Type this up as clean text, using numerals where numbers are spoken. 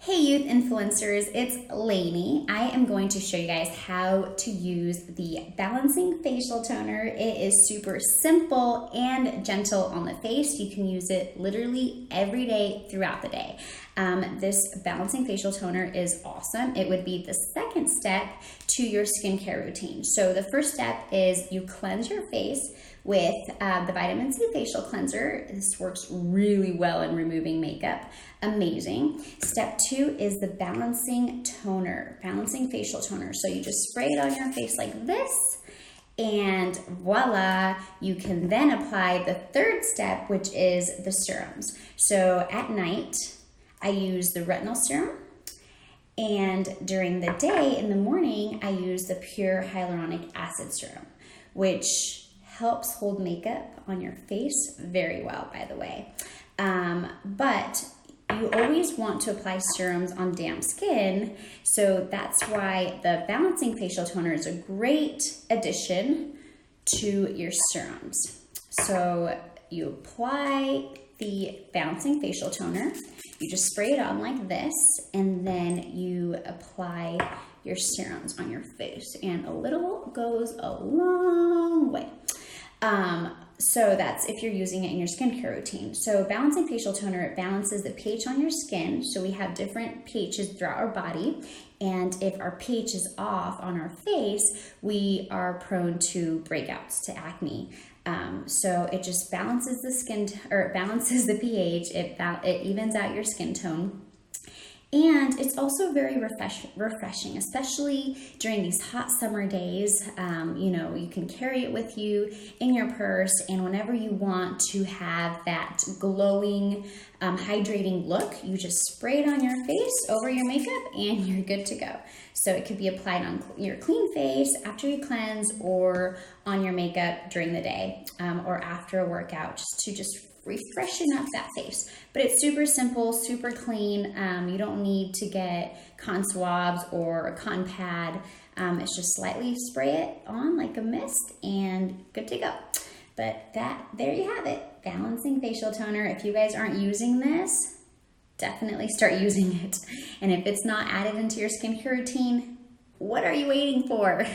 Hey youth influencers, it's Lainey. I am going to show you guys how to use the Balancing Facial Toner. It is super simple and gentle on the face. You can use it literally every day throughout the day. This Balancing Facial Toner is awesome. It would be the second step to your skincare routine. So the first step is you cleanse your face with the Vitamin C Facial Cleanser. This works really well in removing makeup. Amazing. Step 2 is the Balancing Toner, Balancing Facial Toner. So you just spray it on your face like this, and voila, you can then apply the third step, which is the serums. So at night, I use the retinol serum, and during the day, in the morning, I use the pure hyaluronic acid serum, which helps hold makeup on your face very well, by the way. But you always want to apply serums on damp skin, so that's why the Balancing Facial Toner is a great addition to your serums. So you apply the Balancing Facial Toner, you just spray it on like this, and then you apply your serums on your face, and a little goes a long way. So that's if you're using it in your skincare routine. So Balancing Facial Toner, it balances the pH on your skin. So we have different pHs throughout our body. And if our pH is off on our face, we are prone to breakouts, to acne. So it just balances the skin, or it balances the pH. It evens out your skin tone. And it's also very refreshing, especially during these hot summer days. You can carry it with you in your purse, and whenever you want to have that glowing, hydrating look, you just spray it on your face over your makeup and you're good to go. So it could be applied on your clean face after you cleanse, or on your makeup during the day, or after a workout, just refreshing up that face. But it's super simple, super clean. You don't need to get cotton swabs or a cotton pad. It's just slightly spray it on like a mist and good to go. But there you have it, Balancing Facial Toner. If you guys aren't using this, definitely start using it. And if it's not added into your skincare routine, what are you waiting for?